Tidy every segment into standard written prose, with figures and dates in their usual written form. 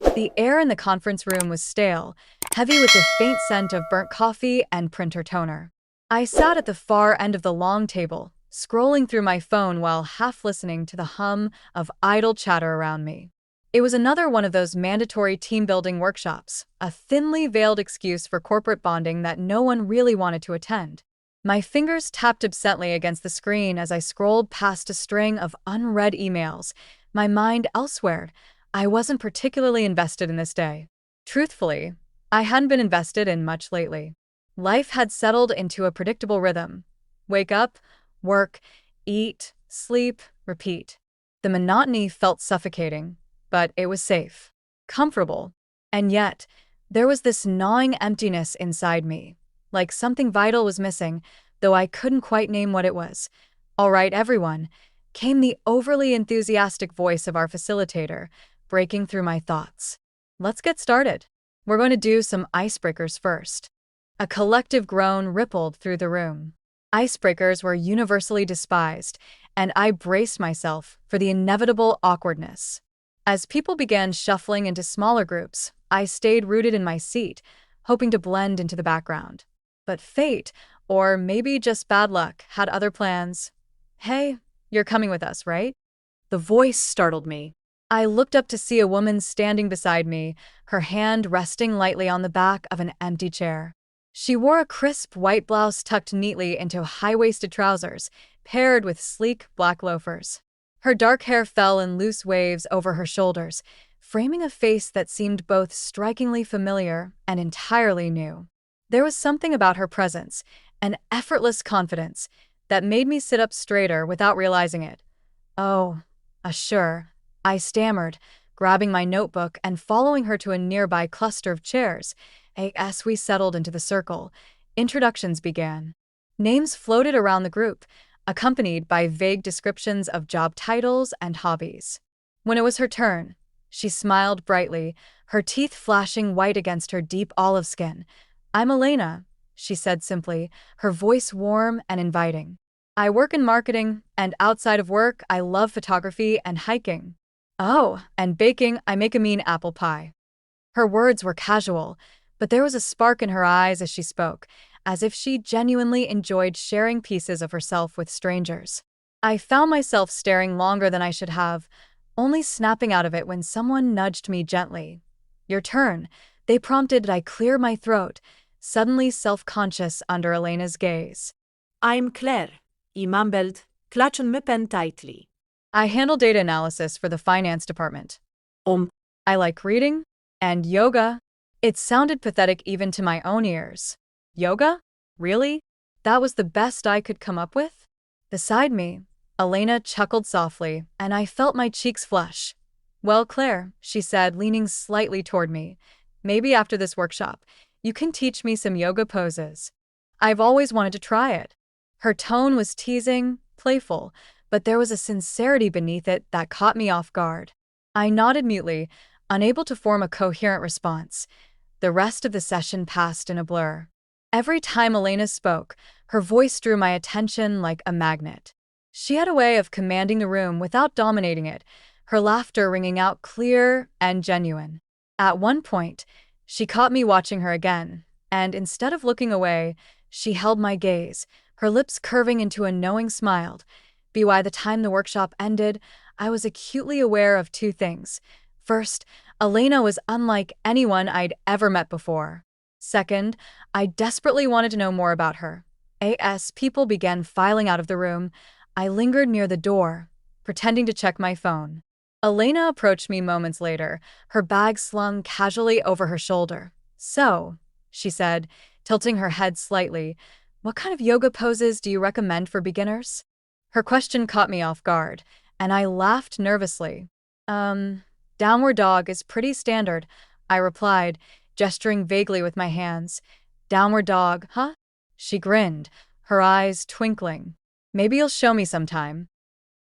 The air in the conference room was stale, heavy with the faint scent of burnt coffee and printer toner. I sat at the far end of the long table, scrolling through my phone while half listening to the hum of idle chatter around me. It was another one of those mandatory team-building workshops, a thinly veiled excuse for corporate bonding that no one really wanted to attend. My fingers tapped absently against the screen as I scrolled past a string of unread emails, my mind elsewhere. I wasn't particularly invested in this day. Truthfully, I hadn't been invested in much lately. Life had settled into a predictable rhythm. Wake up, work, eat, sleep, repeat. The monotony felt suffocating, but it was safe, comfortable. And yet, there was this gnawing emptiness inside me, like something vital was missing, though I couldn't quite name what it was. "All right, everyone," came the overly enthusiastic voice of our facilitator, breaking through my thoughts. "Let's get started. We're going to do some icebreakers first." A collective groan rippled through the room. Icebreakers were universally despised, and I braced myself for the inevitable awkwardness. As people began shuffling into smaller groups, I stayed rooted in my seat, hoping to blend into the background. But fate, or maybe just bad luck, had other plans. "Hey, you're coming with us, right?" The voice startled me. I looked up to see a woman standing beside me, her hand resting lightly on the back of an empty chair. She wore a crisp white blouse tucked neatly into high-waisted trousers, paired with sleek black loafers. Her dark hair fell in loose waves over her shoulders, framing a face that seemed both strikingly familiar and entirely new. There was something about her presence, an effortless confidence, that made me sit up straighter without realizing it. "Oh, sure," I stammered, grabbing my notebook and following her to a nearby cluster of chairs. As we settled into the circle, introductions began. Names floated around the group, accompanied by vague descriptions of job titles and hobbies. When it was her turn, she smiled brightly, her teeth flashing white against her deep olive skin. "I'm Elena," she said simply, her voice warm and inviting. "I work in marketing, and outside of work, I love photography and hiking. Oh, and baking, I make a mean apple pie." Her words were casual, but there was a spark in her eyes as she spoke, as if she genuinely enjoyed sharing pieces of herself with strangers. I found myself staring longer than I should have, only snapping out of it when someone nudged me gently. "Your turn," they prompted. I cleared my throat, suddenly self-conscious under Elena's gaze. "I'm Claire," he mumbled, clutching my pen tightly. "I handle data analysis for the finance department. I like reading and yoga." It sounded pathetic even to my own ears. Yoga? Really? That was the best I could come up with? Beside me, Elena chuckled softly, and I felt my cheeks flush. "Well, Claire," she said, leaning slightly toward me, "maybe after this workshop, you can teach me some yoga poses. I've always wanted to try it." Her tone was teasing, playful, but there was a sincerity beneath it that caught me off guard. I nodded mutely, unable to form a coherent response. The rest of the session passed in a blur. Every time Elena spoke, her voice drew my attention like a magnet. She had a way of commanding the room without dominating it, her laughter ringing out clear and genuine. At one point, she caught me watching her again, and instead of looking away, she held my gaze, her lips curving into a knowing smile. By the time the workshop ended, I was acutely aware of two things. First, Elena was unlike anyone I'd ever met before. Second, I desperately wanted to know more about her. As people began filing out of the room, I lingered near the door, pretending to check my phone. Elena approached me moments later, her bag slung casually over her shoulder. "So," she said, tilting her head slightly, "what kind of yoga poses do you recommend for beginners?" Her question caught me off guard, and I laughed nervously. Downward dog is pretty standard," I replied, gesturing vaguely with my hands. "Downward dog, huh?" She grinned, her eyes twinkling. "Maybe you'll show me sometime."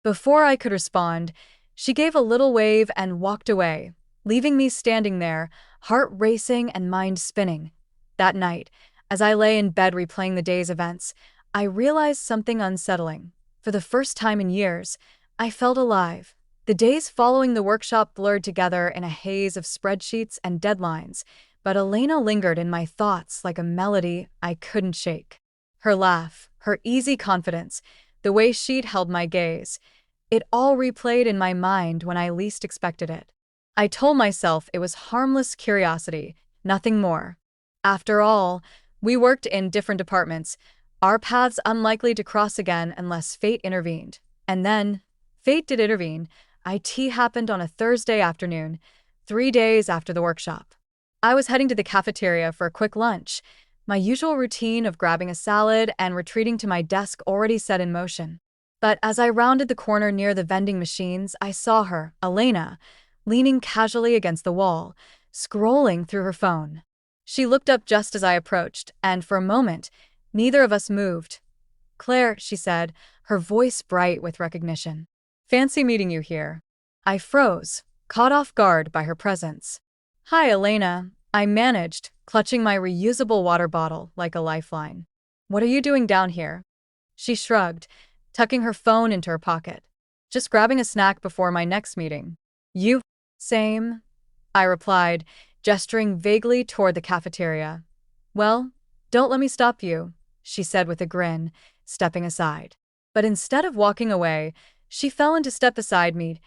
Before I could respond, she gave a little wave and walked away, leaving me standing there, heart racing and mind spinning. That night, as I lay in bed replaying the day's events, I realized something unsettling. For the first time in years, I felt alive. The days following the workshop blurred together in a haze of spreadsheets and deadlines, but Elena lingered in my thoughts like a melody I couldn't shake. Her laugh, her easy confidence, the way she'd held my gaze, it all replayed in my mind when I least expected it. I told myself it was harmless curiosity, nothing more. After all, we worked in different departments, our paths unlikely to cross again unless fate intervened. And then, fate did intervene. IT happened on a Thursday afternoon, 3 days after the workshop. I was heading to the cafeteria for a quick lunch, my usual routine of grabbing a salad and retreating to my desk already set in motion. But as I rounded the corner near the vending machines, I saw her, Elena, leaning casually against the wall, scrolling through her phone. She looked up just as I approached, and for a moment, neither of us moved. "Claire," she said, her voice bright with recognition. "Fancy meeting you here." I froze, caught off guard by her presence. "Hi, Elena," I managed, clutching my reusable water bottle like a lifeline. "What are you doing down here?" She shrugged, tucking her phone into her pocket. "Just grabbing a snack before my next meeting." "You?" "Same," I replied, gesturing vaguely toward the cafeteria. "Well, don't let me stop you," she said with a grin, stepping aside. But instead of walking away, she fell into step beside me.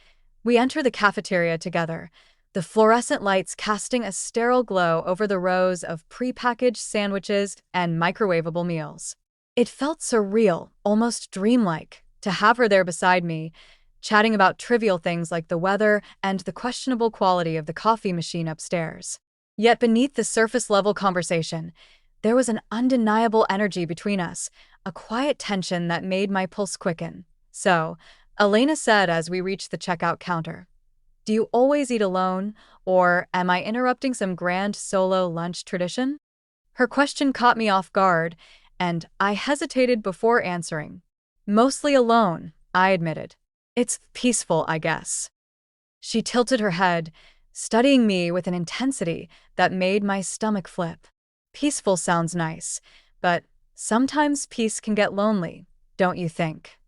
We entered the cafeteria together, the fluorescent lights casting a sterile glow over the rows of prepackaged sandwiches and microwavable meals. It felt surreal, almost dreamlike, to have her there beside me, chatting about trivial things like the weather and the questionable quality of the coffee machine upstairs. Yet beneath the surface-level conversation, there was an undeniable energy between us, a quiet tension that made my pulse quicken. "So," Elena said as we reached the checkout counter, "do you always eat alone, or am I interrupting some grand solo lunch tradition?" Her question caught me off guard, and I hesitated before answering. "Mostly alone," I admitted. "It's peaceful, I guess." She tilted her head, studying me with an intensity that made my stomach flip. "Peaceful sounds nice, but sometimes peace can get lonely, don't you think?"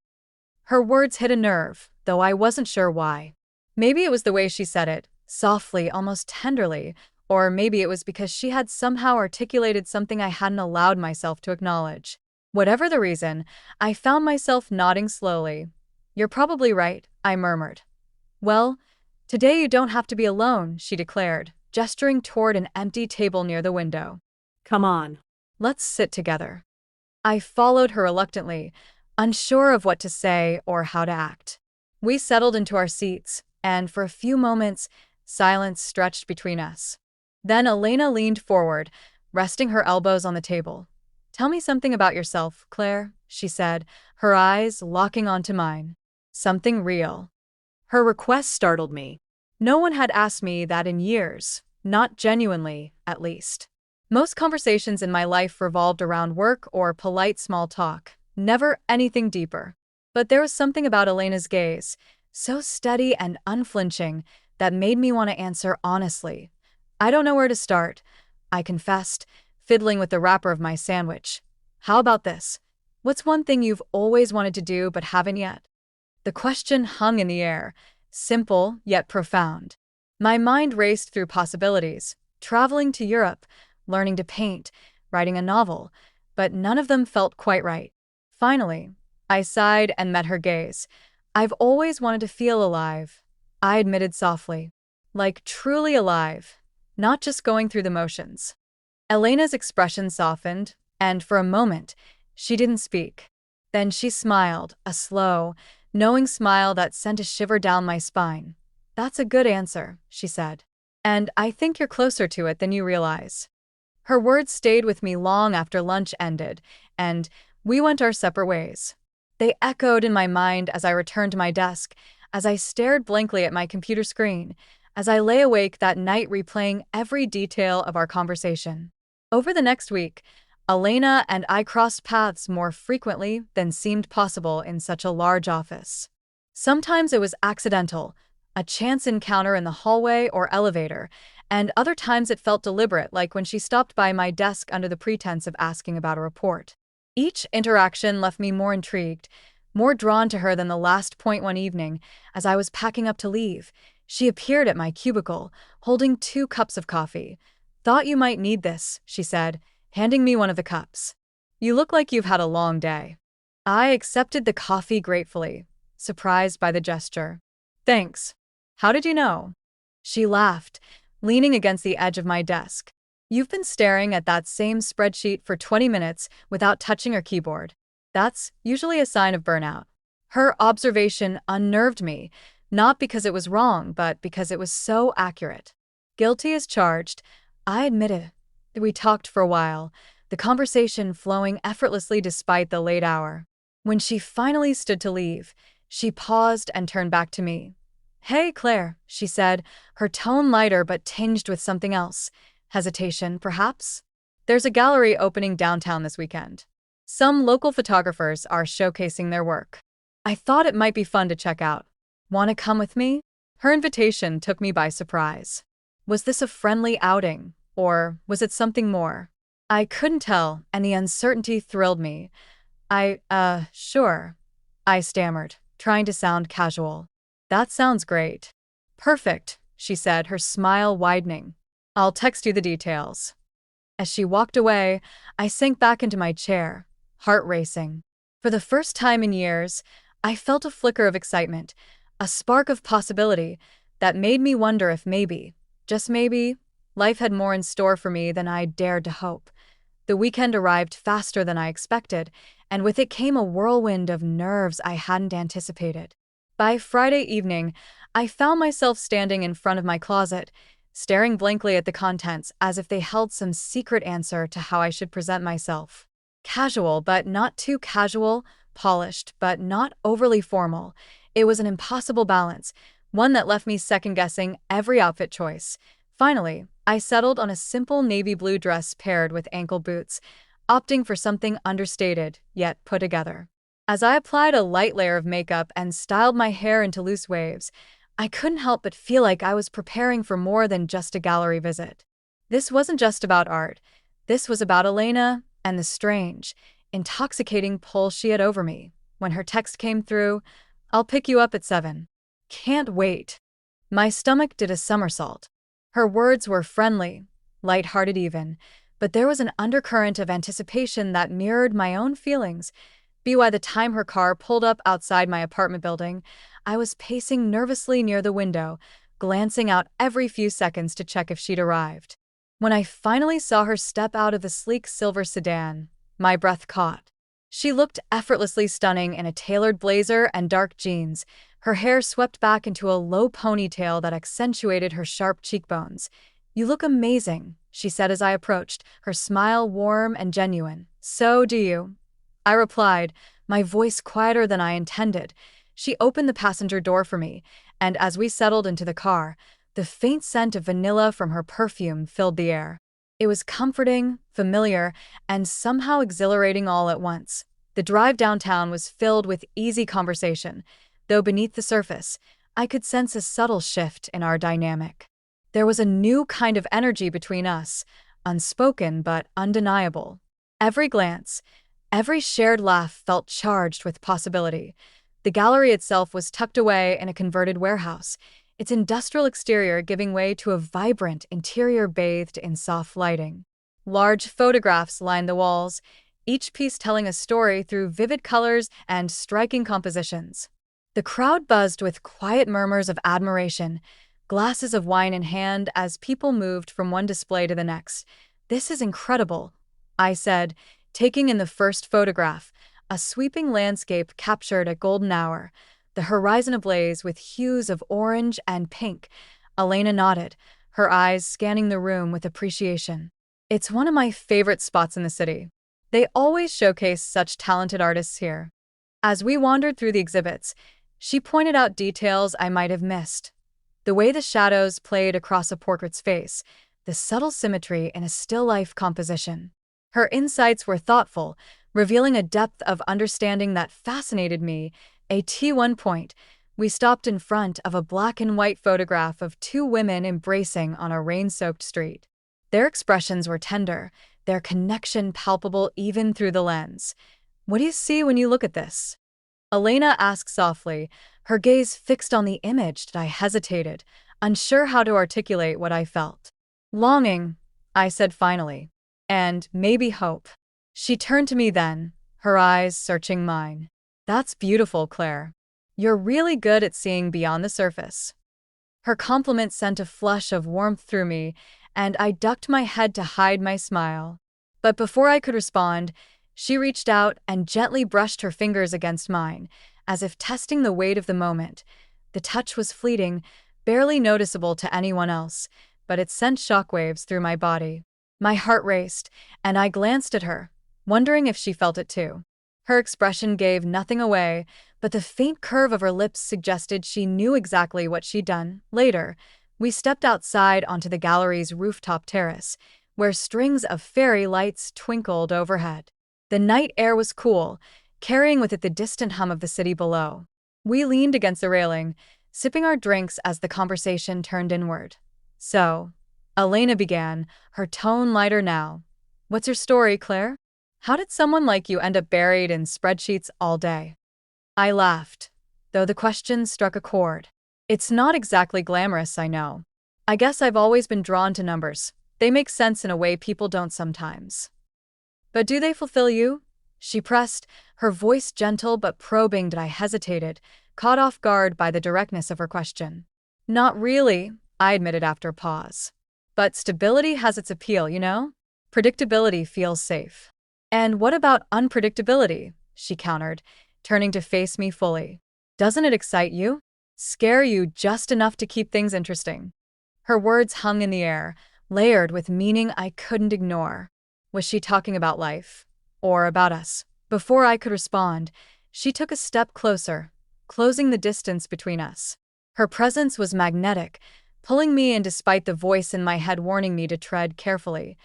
Her words hit a nerve, though I wasn't sure why. Maybe it was the way she said it, softly, almost tenderly, or maybe it was because she had somehow articulated something I hadn't allowed myself to acknowledge. Whatever the reason, I found myself nodding slowly. "You're probably right," I murmured. "Well, today you don't have to be alone," she declared, gesturing toward an empty table near the window. Come on. "Let's sit together." I followed her reluctantly, unsure of what to say or how to act. We settled into our seats, and for a few moments, silence stretched between us. Then Elena leaned forward, resting her elbows on the table. "Tell me something about yourself, Claire," she said, her eyes locking onto mine. "Something real." Her request startled me. No one had asked me that in years, not genuinely, at least. Most conversations in my life revolved around work or polite small talk, never anything deeper. But there was something about Elena's gaze, so steady and unflinching, that made me want to answer honestly. "I don't know where to start," I confessed, fiddling with the wrapper of my sandwich. "How about this? What's one thing you've always wanted to do but haven't yet?" The question hung in the air, simple yet profound. My mind raced through possibilities, traveling to Europe, learning to paint, writing a novel, but none of them felt quite right. Finally, I sighed and met her gaze. "I've always wanted to feel alive," I admitted softly. "Like truly alive, not just going through the motions." Elena's expression softened, and for a moment, she didn't speak. Then she smiled, a slow, knowing smile that sent a shiver down my spine. "That's a good answer," she said. "And I think you're closer to it than you realize." Her words stayed with me long after lunch ended, and we went our separate ways. They echoed in my mind as I returned to my desk, as I stared blankly at my computer screen, as I lay awake that night replaying every detail of our conversation. Over the next week, Elena and I crossed paths more frequently than seemed possible in such a large office. Sometimes it was accidental, a chance encounter in the hallway or elevator, and other times it felt deliberate, like when she stopped by my desk under the pretense of asking about a report. Each interaction left me more intrigued, more drawn to her than the last point one evening. As I was packing up to leave, she appeared at my cubicle, holding 2 cups of coffee. "Thought you might need this," she said, handing me one of the cups. "You look like you've had a long day." I accepted the coffee gratefully, surprised by the gesture. "Thanks. How did you know?" She laughed, leaning against the edge of my desk. "You've been staring at that same spreadsheet for 20 minutes without touching your keyboard. That's usually a sign of burnout." Her observation unnerved me, not because it was wrong, but because it was so accurate. Guilty as charged, I admitted. We talked for a while, the conversation flowing effortlessly despite the late hour. When she finally stood to leave, she paused and turned back to me. "Hey, Claire," she said, her tone lighter but tinged with something else. Hesitation, perhaps? "There's a gallery opening downtown this weekend. Some local photographers are showcasing their work. I thought it might be fun to check out. Want to come with me?" Her invitation took me by surprise. Was this a friendly outing, or was it something more? I couldn't tell, and the uncertainty thrilled me. Sure," I stammered, trying to sound casual. "That sounds great." "Perfect," she said, her smile widening. "I'll text you the details." As she walked away, I sank back into my chair, heart racing. For the first time in years, I felt a flicker of excitement, a spark of possibility that made me wonder if maybe, just maybe, life had more in store for me than I dared to hope. The weekend arrived faster than I expected, and with it came a whirlwind of nerves I hadn't anticipated. By Friday evening, I found myself standing in front of my closet, staring blankly at the contents as if they held some secret answer to how I should present myself. Casual, but not too casual, polished, but not overly formal. It was an impossible balance, one that left me second-guessing every outfit choice. Finally, I settled on a simple navy blue dress paired with ankle boots, opting for something understated, yet put together. As I applied a light layer of makeup and styled my hair into loose waves, I couldn't help but feel like I was preparing for more than just a gallery visit. This wasn't just about art. This was about Elena and the strange, intoxicating pull she had over me. When her text came through, "I'll pick you up at 7. Can't wait." My stomach did a somersault. Her words were friendly, light-hearted even, but there was an undercurrent of anticipation that mirrored my own feelings. By the time her car pulled up outside my apartment building, I was pacing nervously near the window, glancing out every few seconds to check if she'd arrived. When I finally saw her step out of the sleek silver sedan, my breath caught. She looked effortlessly stunning in a tailored blazer and dark jeans, her hair swept back into a low ponytail that accentuated her sharp cheekbones. "You look amazing," she said as I approached, her smile warm and genuine. "So do you," I replied, my voice quieter than I intended. She opened the passenger door for me, and as we settled into the car, the faint scent of vanilla from her perfume filled the air. It was comforting, familiar, and somehow exhilarating all at once. The drive downtown was filled with easy conversation, though beneath the surface, I could sense a subtle shift in our dynamic. There was a new kind of energy between us, unspoken but undeniable. Every glance, every shared laugh felt charged with possibility. The gallery itself was tucked away in a converted warehouse, its industrial exterior giving way to a vibrant interior bathed in soft lighting. Large photographs lined the walls, each piece telling a story through vivid colors and striking compositions. The crowd buzzed with quiet murmurs of admiration, glasses of wine in hand as people moved from one display to the next. "This is incredible," I said, taking in the first photograph, a sweeping landscape captured at golden hour, the horizon ablaze with hues of orange and pink. Elena nodded, her eyes scanning the room with appreciation. "It's one of my favorite spots in the city. They always showcase such talented artists here." As we wandered through the exhibits, she pointed out details I might have missed. The way the shadows played across a portrait's face, the subtle symmetry in a still-life composition. Her insights were thoughtful, revealing a depth of understanding that fascinated me. At one point, we stopped in front of a black-and-white photograph of 2 women embracing on a rain-soaked street. Their expressions were tender, their connection palpable even through the lens. "What do you see when you look at this?" Elena asked softly, her gaze fixed on the image that I hesitated, unsure how to articulate what I felt. Longing, I said finally. And maybe hope. She turned to me then, her eyes searching mine. That's beautiful, Claire. You're really good at seeing beyond the surface. Her compliment sent a flush of warmth through me, and I ducked my head to hide my smile. But before I could respond, she reached out and gently brushed her fingers against mine, as if testing the weight of the moment. The touch was fleeting, barely noticeable to anyone else, but it sent shockwaves through my body. My heart raced, and I glanced at her, wondering if she felt it too. Her expression gave nothing away, but the faint curve of her lips suggested she knew exactly what she'd done. Later, we stepped outside onto the gallery's rooftop terrace, where strings of fairy lights twinkled overhead. The night air was cool, carrying with it the distant hum of the city below. We leaned against the railing, sipping our drinks as the conversation turned inward. So, Elena began, her tone lighter now. What's your story, Claire? How did someone like you end up buried in spreadsheets all day? I laughed, though the question struck a chord. It's not exactly glamorous, I know. I guess I've always been drawn to numbers. They make sense in a way people don't sometimes. But do they fulfill you? She pressed, her voice gentle but probing that I hesitated, caught off guard by the directness of her question. Not really, I admitted after a pause. But stability has its appeal, you know? Predictability feels safe. And what about unpredictability? She countered, turning to face me fully. Doesn't it excite you? Scare you just enough to keep things interesting? Her words hung in the air, layered with meaning I couldn't ignore. Was she talking about life? Or about us? Before I could respond, she took a step closer, closing the distance between us. Her presence was magnetic, pulling me in despite the voice in my head warning me to tread carefully.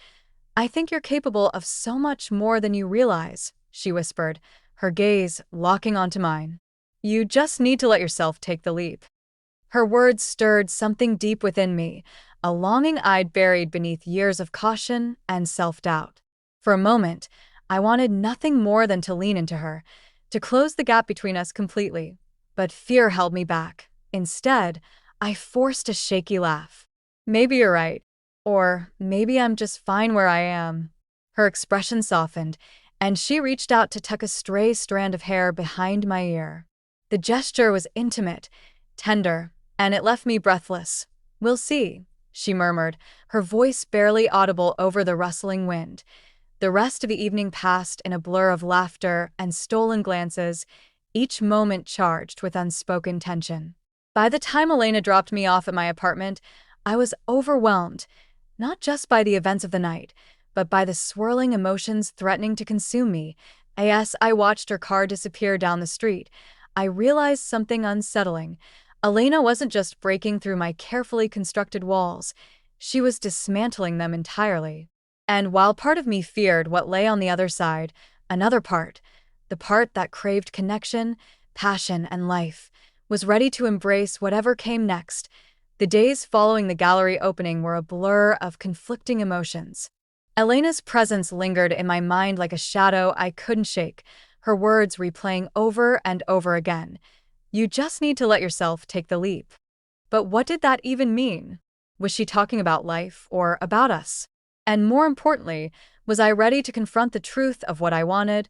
I think you're capable of so much more than you realize, she whispered, her gaze locking onto mine. You just need to let yourself take the leap. Her words stirred something deep within me, a longing I'd buried beneath years of caution and self-doubt. For a moment, I wanted nothing more than to lean into her, to close the gap between us completely. But fear held me back. Instead, I forced a shaky laugh. Maybe you're right. Or maybe I'm just fine where I am. Her expression softened, and she reached out to tuck a stray strand of hair behind my ear. The gesture was intimate, tender, and it left me breathless. We'll see, she murmured, her voice barely audible over the rustling wind. The rest of the evening passed in a blur of laughter and stolen glances, each moment charged with unspoken tension. By the time Elena dropped me off at my apartment, I was overwhelmed, not just by the events of the night, but by the swirling emotions threatening to consume me. As I watched her car disappear down the street, I realized something unsettling. Elena wasn't just breaking through my carefully constructed walls, she was dismantling them entirely. And while part of me feared what lay on the other side, another part, the part that craved connection, passion, and life, was ready to embrace whatever came next. The days following the gallery opening were a blur of conflicting emotions. Elena's presence lingered in my mind like a shadow I couldn't shake, her words replaying over and over again. You just need to let yourself take the leap. But what did that even mean? Was she talking about life or about us? And more importantly, was I ready to confront the truth of what I wanted?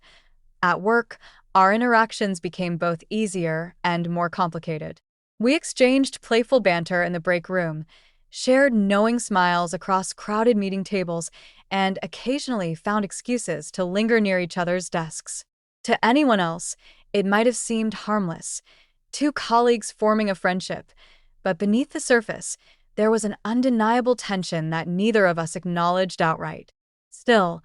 At work, our interactions became both easier and more complicated. We exchanged playful banter in the break room, shared knowing smiles across crowded meeting tables, and occasionally found excuses to linger near each other's desks. To anyone else, it might have seemed harmless, two colleagues forming a friendship, but beneath the surface, there was an undeniable tension that neither of us acknowledged outright. Still,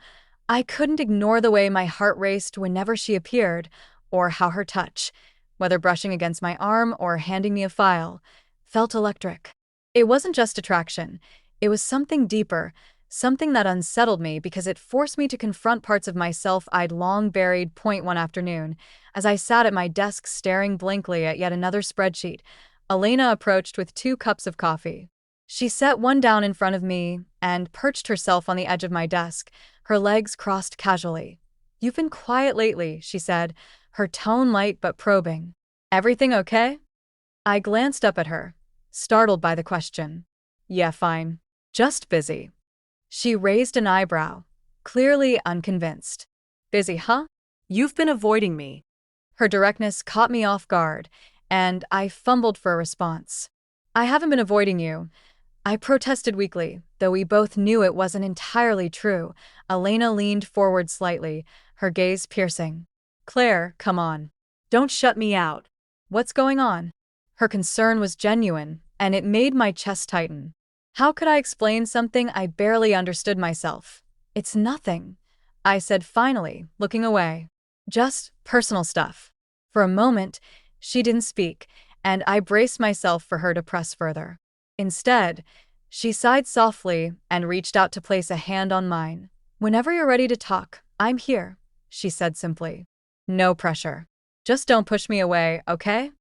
I couldn't ignore the way my heart raced whenever she appeared, or how her touch, whether brushing against my arm or handing me a file, felt electric. It wasn't just attraction, it was something deeper, something that unsettled me because it forced me to confront parts of myself I'd long buried. One afternoon, as I sat at my desk staring blankly at yet another spreadsheet, Elena approached with 2 cups of coffee. She set one down in front of me and perched herself on the edge of my desk, her legs crossed casually. You've been quiet lately, she said, her tone light but probing. "Everything okay?" I glanced up at her, startled by the question. "Yeah, fine. Just busy." She raised an eyebrow, clearly unconvinced. "Busy, huh?" You've been avoiding me. Her directness caught me off guard, and I fumbled for a response. "I haven't been avoiding you," I protested weakly, though we both knew it wasn't entirely true. Elena leaned forward slightly, her gaze piercing. "Claire, come on. Don't shut me out. What's going on?" Her concern was genuine, and it made my chest tighten. How could I explain something I barely understood myself? "It's nothing," I said finally, looking away. "Just personal stuff." For a moment, she didn't speak, and I braced myself for her to press further. Instead, she sighed softly and reached out to place a hand on mine. "Whenever you're ready to talk, I'm here," she said simply. "No pressure. Just don't push me away, okay?"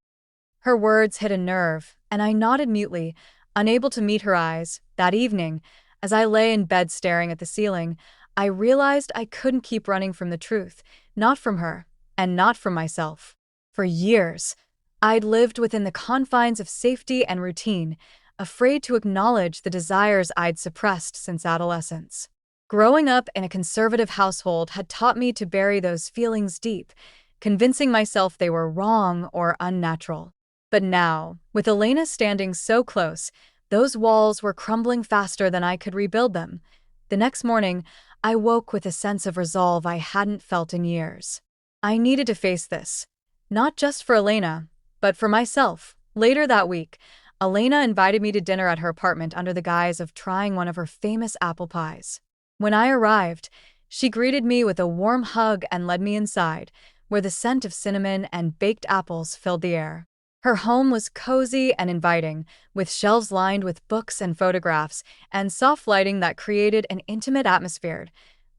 Her words hit a nerve, and I nodded mutely, unable to meet her eyes. That evening, as I lay in bed staring at the ceiling, I realized I couldn't keep running from the truth, not from her, and not from myself. For years, I'd lived within the confines of safety and routine, afraid to acknowledge the desires I'd suppressed since adolescence. Growing up in a conservative household had taught me to bury those feelings deep, convincing myself they were wrong or unnatural. But now, with Elena standing so close, those walls were crumbling faster than I could rebuild them. The next morning, I woke with a sense of resolve I hadn't felt in years. I needed to face this, not just for Elena, but for myself. Later that week, Elena invited me to dinner at her apartment under the guise of trying one of her famous apple pies. When I arrived, she greeted me with a warm hug and led me inside, where the scent of cinnamon and baked apples filled the air. Her home was cozy and inviting, with shelves lined with books and photographs, and soft lighting that created an intimate atmosphere.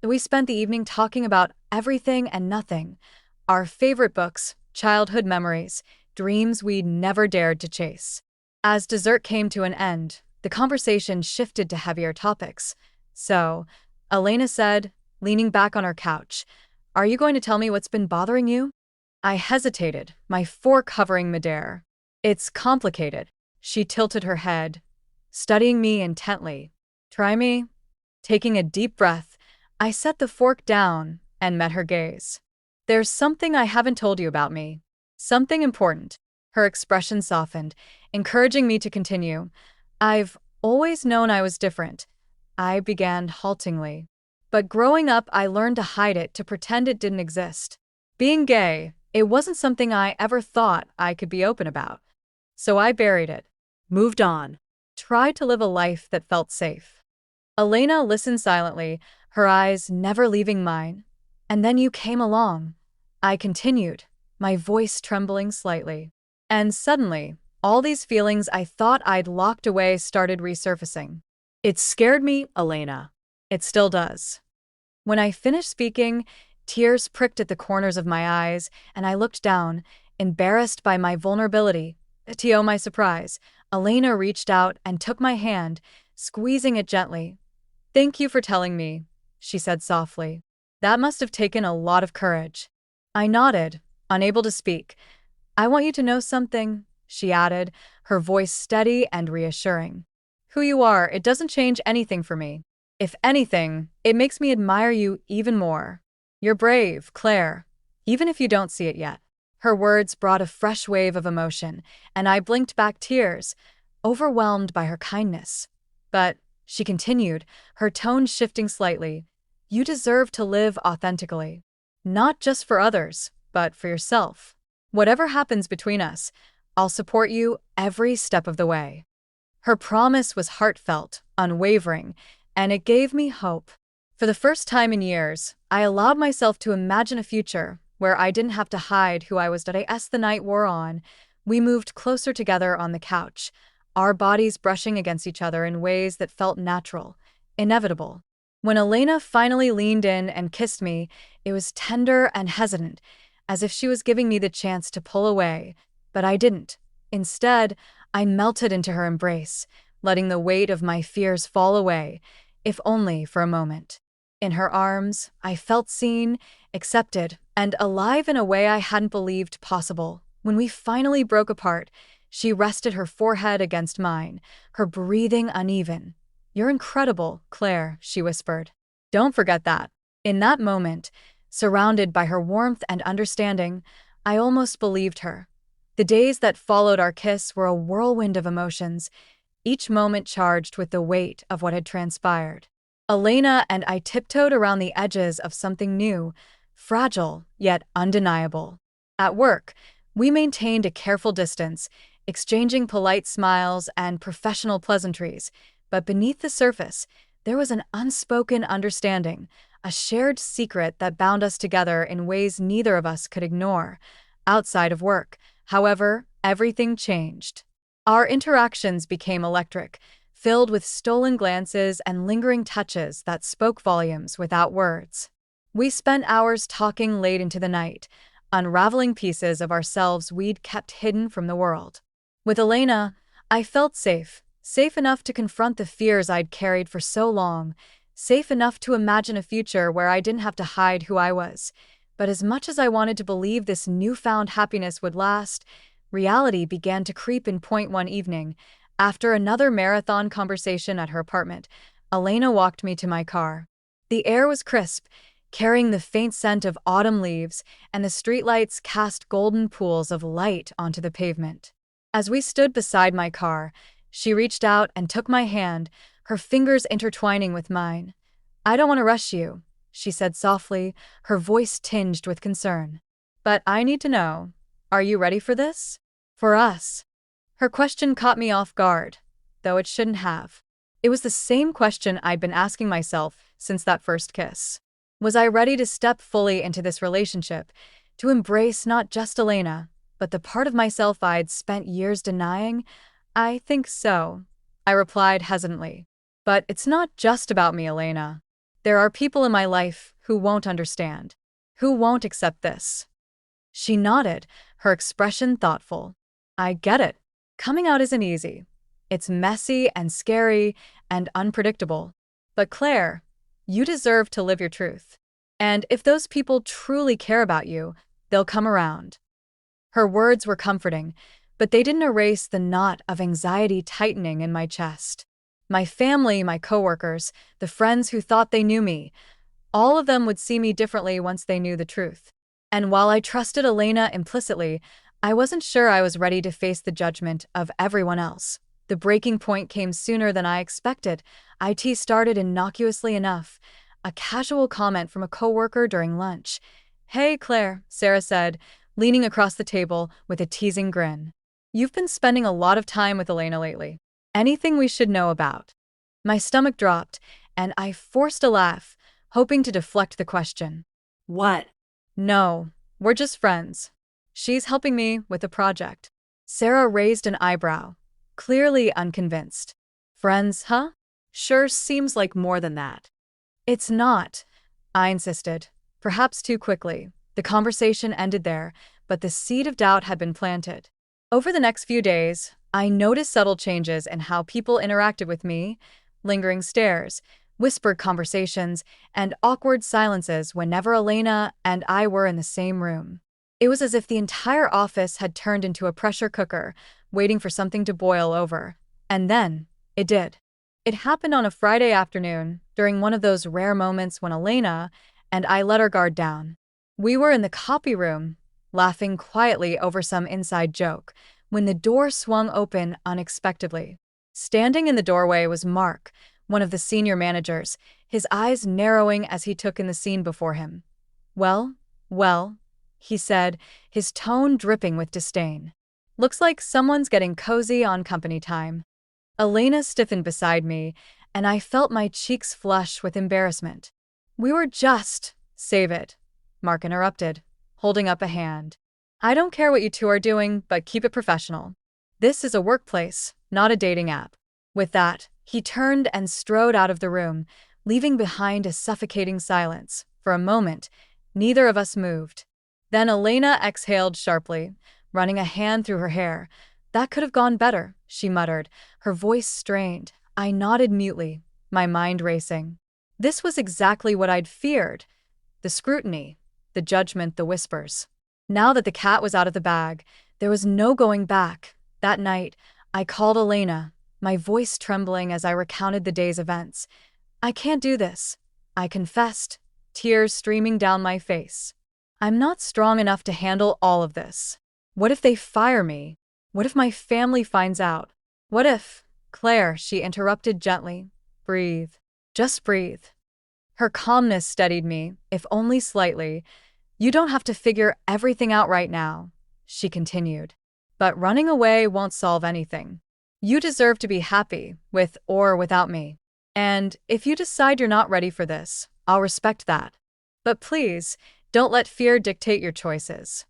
We spent the evening talking about everything and nothing: our favorite books, childhood memories, dreams we'd never dared to chase. As dessert came to an end, the conversation shifted to heavier topics. "So," Elena said, leaning back on her couch, "are you going to tell me what's been bothering you?" I hesitated, my fork hovering midair. "It's complicated." She tilted her head, studying me intently. "Try me?" Taking a deep breath, I set the fork down and met her gaze. "There's something I haven't told you about me. Something important." Her expression softened, encouraging me to continue. "I've always known I was different," I began haltingly. "But growing up, I learned to hide it, to pretend it didn't exist. Being gay, it wasn't something I ever thought I could be open about. So I buried it, Moved on. tried to live a life that felt safe." Elena listened silently, her eyes never leaving mine. "And then you came along," I continued, my voice trembling slightly. "And suddenly, all these feelings I thought I'd locked away started resurfacing." It scared me, Elena. It still does. When I finished speaking, tears pricked at the corners of my eyes, and I looked down, embarrassed by my vulnerability. To my surprise, Elena reached out and took my hand, squeezing it gently. "Thank you for telling me," she said softly. "That must have taken a lot of courage." I nodded, unable to speak. "I want you to know something," she added, her voice steady and reassuring. "Who you are, it doesn't change anything for me. If anything, it makes me admire you even more. You're brave, Claire, even if you don't see it yet." Her words brought a fresh wave of emotion, and I blinked back tears, overwhelmed by her kindness. "But," she continued, her tone shifting slightly, "you deserve to live authentically. Not just for others, but for yourself. Whatever happens between us, I'll support you every step of the way." Her promise was heartfelt, unwavering, and it gave me hope. For the first time in years, I allowed myself to imagine a future where I didn't have to hide who I was. As the night wore on, we moved closer together on the couch, our bodies brushing against each other in ways that felt natural, inevitable. When Elena finally leaned in and kissed me, it was tender and hesitant, as if she was giving me the chance to pull away, but I didn't. Instead, I melted into her embrace, letting the weight of my fears fall away, if only for a moment. In her arms, I felt seen, accepted, and alive in a way I hadn't believed possible. When we finally broke apart, she rested her forehead against mine, her breathing uneven. "You're incredible, Claire," she whispered. "Don't forget that." In that moment, surrounded by her warmth and understanding, I almost believed her. The days that followed our kiss were a whirlwind of emotions, each moment charged with the weight of what had transpired. Elena and I tiptoed around the edges of something new, fragile yet undeniable. At work, we maintained a careful distance, exchanging polite smiles and professional pleasantries, but beneath the surface, there was an unspoken understanding, a shared secret that bound us together in ways neither of us could ignore. Outside of work, however, everything changed. Our interactions became electric, filled with stolen glances and lingering touches that spoke volumes without words. We spent hours talking late into the night, unraveling pieces of ourselves we'd kept hidden from the world. With Elena, I felt safe enough to confront the fears I'd carried for so long, safe enough to imagine a future where I didn't have to hide who I was. But as much as I wanted to believe this newfound happiness would last, reality began to creep in. One evening, after another marathon conversation at her apartment, Elena walked me to my car. The air was crisp, carrying the faint scent of autumn leaves, and the streetlights cast golden pools of light onto the pavement. As we stood beside my car, she reached out and took my hand, her fingers intertwining with mine. "I don't want to rush you," she said softly, her voice tinged with concern. "But I need to know, are you ready for this? For us?" Her question caught me off guard, though it shouldn't have. It was the same question I'd been asking myself since that first kiss. Was I ready to step fully into this relationship, to embrace not just Elena, but the part of myself I'd spent years denying? "I think so," I replied hesitantly. "But it's not just about me, Elena. There are people in my life who won't understand, who won't accept this." She nodded, her expression thoughtful. "I get it. Coming out isn't easy. It's messy and scary and unpredictable. But Claire, you deserve to live your truth. And if those people truly care about you, they'll come around." Her words were comforting, but they didn't erase the knot of anxiety tightening in my chest. My family, my coworkers, the friends who thought they knew me, all of them would see me differently once they knew the truth. And while I trusted Elena implicitly, I wasn't sure I was ready to face the judgment of everyone else. The breaking point came sooner than I expected. It started innocuously enough, a casual comment from a coworker during lunch. "Hey, Claire," Sarah said, leaning across the table with a teasing grin. "You've been spending a lot of time with Elena lately. Anything we should know about?" My stomach dropped, and I forced a laugh, hoping to deflect the question. What? "No, we're just friends. She's helping me with a project." Sarah raised an eyebrow, clearly unconvinced. "Friends, huh? Sure seems like more than that." "It's not," I insisted, perhaps too quickly. The conversation ended there, but the seed of doubt had been planted. Over the next few days, I noticed subtle changes in how people interacted with me: lingering stares, whispered conversations, and awkward silences whenever Elena and I were in the same room. It was as if the entire office had turned into a pressure cooker, waiting for something to boil over. And then, it did. It happened on a Friday afternoon, during one of those rare moments when Elena and I let our guard down. We were in the copy room, laughing quietly over some inside joke, when the door swung open unexpectedly. Standing in the doorway was Mark, one of the senior managers, his eyes narrowing as he took in the scene before him. Well, he said, his tone dripping with disdain. "Looks like someone's getting cozy on company time." Elena stiffened beside me, and I felt my cheeks flush with embarrassment. "We were just—" "Save it," Mark interrupted, holding up a hand. "I don't care what you two are doing, but keep it professional. This is a workplace, not a dating app." With that, he turned and strode out of the room, leaving behind a suffocating silence. For a moment, neither of us moved. Then Elena exhaled sharply, running a hand through her hair. "That could have gone better," she muttered, her voice strained. I nodded mutely, my mind racing. This was exactly what I'd feared. The scrutiny, the judgment, the whispers. Now that the cat was out of the bag, there was no going back. That night, I called Elena, my voice trembling as I recounted the day's events. "I can't do this," I confessed, tears streaming down my face. "I'm not strong enough to handle all of this. What if they fire me? What if my family finds out? What if—" "Claire," she interrupted gently. "Breathe. Just breathe." Her calmness steadied me, if only slightly. "You don't have to figure everything out right now," she continued. "But running away won't solve anything. You deserve to be happy, with or without me. And if you decide you're not ready for this, I'll respect that. But please, don't let fear dictate your choices."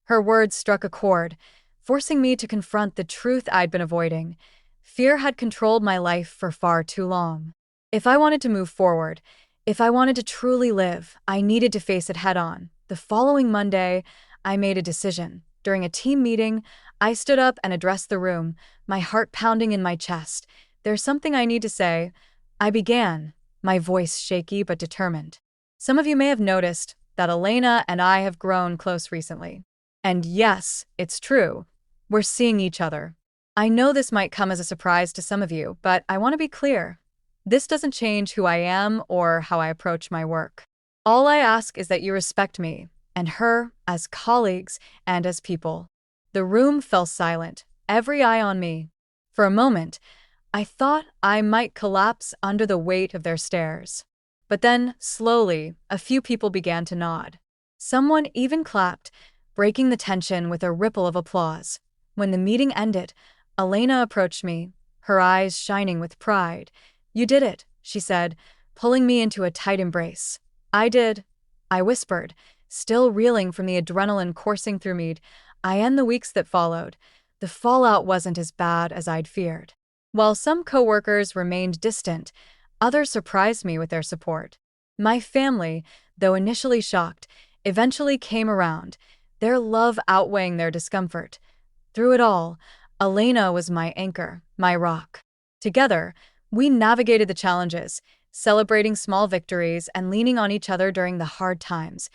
Her words struck a chord, forcing me to confront the truth I'd been avoiding. Fear had controlled my life for far too long. If I wanted to move forward, if I wanted to truly live, I needed to face it head-on. The following Monday, I made a decision. During a team meeting, I stood up and addressed the room, my heart pounding in my chest. "There's something I need to say," I began, my voice shaky but determined. "Some of you may have noticed that Elena and I have grown close recently. And yes, it's true. We're seeing each other. I know this might come as a surprise to some of you, but I want to be clear. This doesn't change who I am or how I approach my work. All I ask is that you respect me and her as colleagues and as people." The room fell silent, every eye on me. For a moment, I thought I might collapse under the weight of their stares. But then, slowly, a few people began to nod. Someone even clapped, breaking the tension with a ripple of applause. When the meeting ended, Elena approached me, her eyes shining with pride. "You did it," she said, pulling me into a tight embrace. "I did," I whispered, still reeling from the adrenaline coursing through me. In the weeks that followed, the fallout wasn't as bad as I'd feared. While some coworkers remained distant, others surprised me with their support. My family, though initially shocked, eventually came around, their love outweighing their discomfort. Through it all, Elena was my anchor, my rock. Together, we navigated the challenges, celebrating small victories and leaning on each other during the hard times.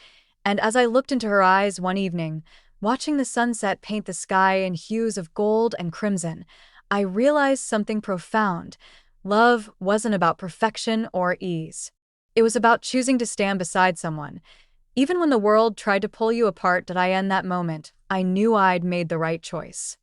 And as I looked into her eyes one evening, watching the sunset paint the sky in hues of gold and crimson, I realized something profound. Love wasn't about perfection or ease. It was about choosing to stand beside someone. Even when the world tried to pull you apart, in that moment, I knew I'd made the right choice.